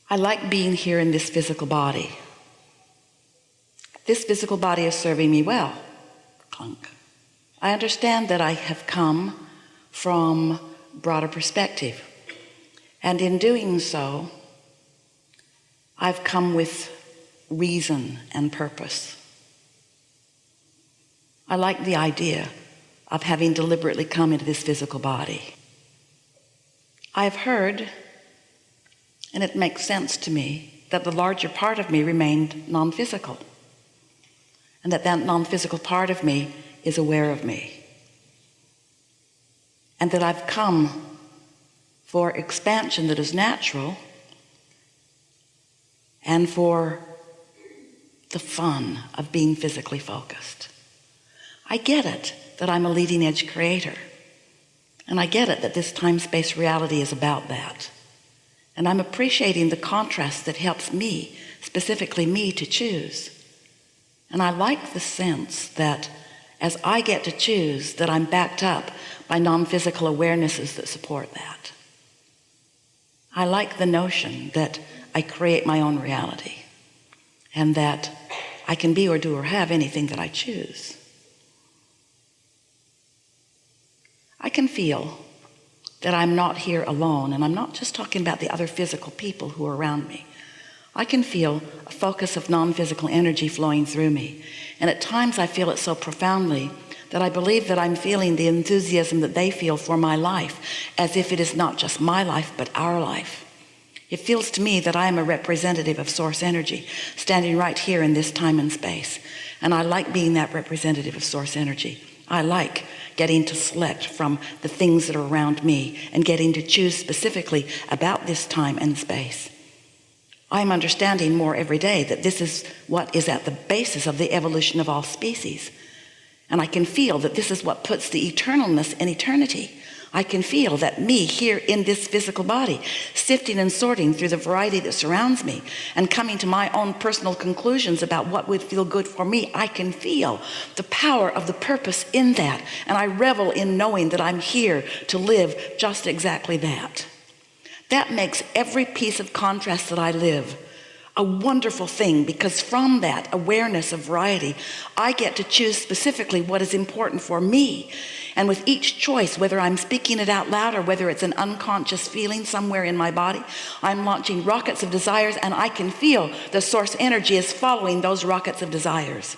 I like being here in this physical body. This physical body is serving me well. Clunk. I understand that I have come from broader perspective. And in doing so, I've come with reason and purpose. I like the idea of having deliberately come into this physical body. I've heard, and it makes sense to me, that the larger part of me remained non-physical, and that non-physical part of me is aware of me, and that I've come for expansion that is natural and for the fun of being physically focused. I get it that I'm a leading edge creator, and I get it that this time-space reality is about that. And I'm appreciating the contrast that helps me, specifically me, to choose. And I like the sense that as I get to choose, that I'm backed up by non-physical awarenesses that support that. I like the notion that I create my own reality and that I can be or do or have anything that I choose. I can feel that I'm not here alone, and I'm not just talking about the other physical people who are around me. I can feel a focus of non-physical energy flowing through me, and at times I feel it so profoundly that I believe that I'm feeling the enthusiasm that they feel for my life, as if it is not just my life but our life. It feels to me that I am a representative of source energy standing right here in this time and space, and I like being that representative of source energy. I like getting to select from the things that are around me and getting to choose specifically about this time and space. I'm understanding more every day that this is what is at the basis of the evolution of all species. And I can feel that this is what puts the eternalness in eternity. I can feel that me here in this physical body, sifting and sorting through the variety that surrounds me and coming to my own personal conclusions about what would feel good for me, I can feel the power of the purpose in that. And I revel in knowing that I'm here to live just exactly that. That makes every piece of contrast that I live a wonderful thing, because from that awareness of variety, I get to choose specifically what is important for me. And with each choice, whether I'm speaking it out loud or whether it's an unconscious feeling somewhere in my body, I'm launching rockets of desires, and I can feel the source energy is following those rockets of desires.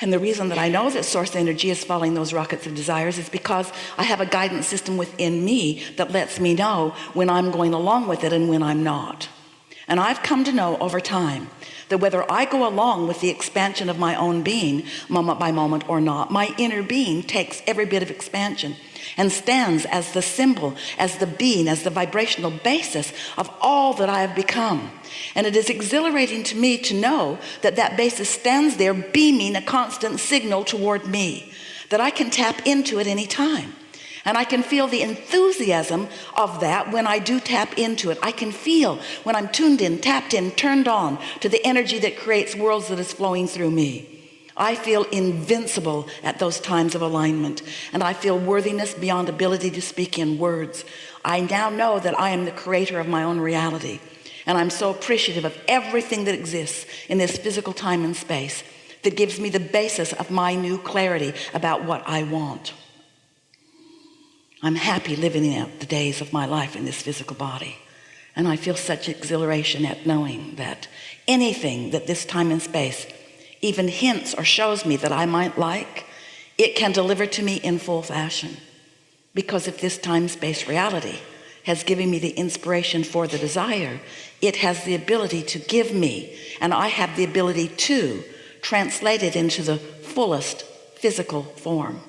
And the reason that I know that source energy is following those rockets of desires is because I have a guidance system within me that lets me know when I'm going along with it and when I'm not. And I've come to know over time that whether I go along with the expansion of my own being, moment by moment or not, my inner being takes every bit of expansion and stands as the symbol, as the being, as the vibrational basis of all that I have become. And it is exhilarating to me to know that that basis stands there beaming a constant signal toward me, that I can tap into at any time. And I can feel the enthusiasm of that when I do tap into it. I can feel when I'm tuned in, tapped in, turned on to the energy that creates worlds that is flowing through me. I feel invincible at those times of alignment, and I feel worthiness beyond ability to speak in words. I now know that I am the creator of my own reality, and I'm so appreciative of everything that exists in this physical time and space that gives me the basis of my new clarity about what I want. I'm happy living out the days of my life in this physical body. And I feel such exhilaration at knowing that anything that this time and space even hints or shows me that I might like, it can deliver to me in full fashion. Because if this time-space reality has given me the inspiration for the desire, it has the ability to give me, and I have the ability to translate it into the fullest physical form.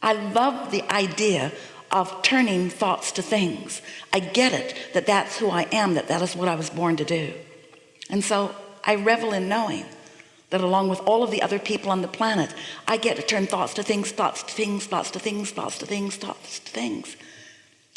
I love the idea of turning thoughts to things. I get it, that that's who I am, that is what I was born to do. And so I revel in knowing that along with all of the other people on the planet, I get to turn thoughts to things, thoughts to things, thoughts to things, thoughts to things, thoughts to things.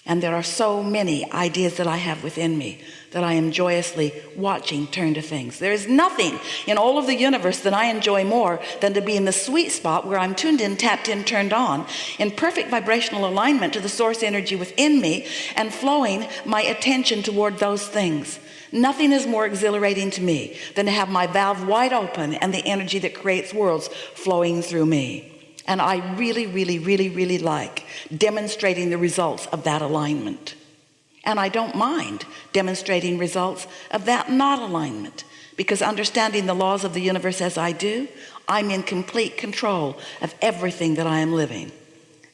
And there are so many ideas that I have within me that I am joyously watching turn to things. There is nothing in all of the universe that I enjoy more than to be in the sweet spot where I'm tuned in, tapped in, turned on, in perfect vibrational alignment to the source energy within me and flowing my attention toward those things. Nothing is more exhilarating to me than to have my valve wide open and the energy that creates worlds flowing through me. And I really, really, really, really like demonstrating the results of that alignment. And I don't mind demonstrating results of that not alignment, because understanding the laws of the universe as I do, I'm in complete control of everything that I am living.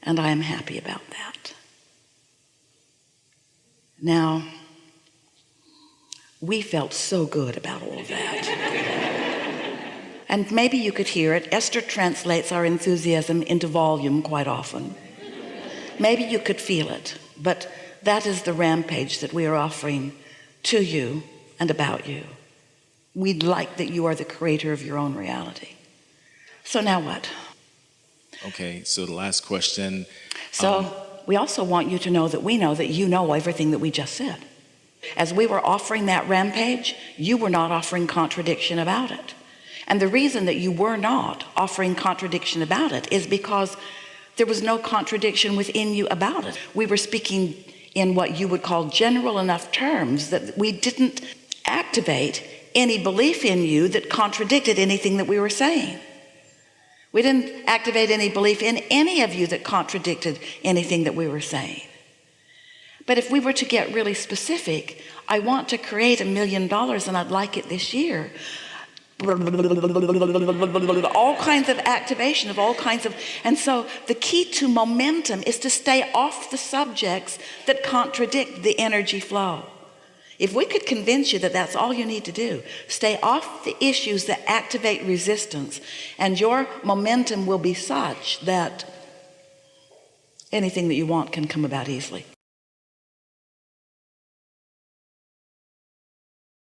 And I am happy about that. Now, we felt so good about all of that. And maybe you could hear it. Esther translates our enthusiasm into volume quite often. Maybe you could feel it, but that is the rampage that we are offering to you and about you. We'd like that you are the creator of your own reality. So now what? Okay, so the last question. So we also want you to know that we know that you know everything that we just said. As we were offering that rampage, you were not offering contradiction about it. And the reason that you were not offering contradiction about it is because there was no contradiction within you about it. We were speaking in what you would call general enough terms that we didn't activate any belief in you that contradicted anything that we were saying. We didn't activate any belief in any of you that contradicted anything that we were saying. But if we were to get really specific, I want to create $1 million and I'd like it this year. All kinds of activation of all kinds of, and so the key to momentum is to stay off the subjects that contradict the energy flow. If we could convince you that that's all you need to do, stay off the issues that activate resistance, and your momentum will be such that anything that you want can come about easily.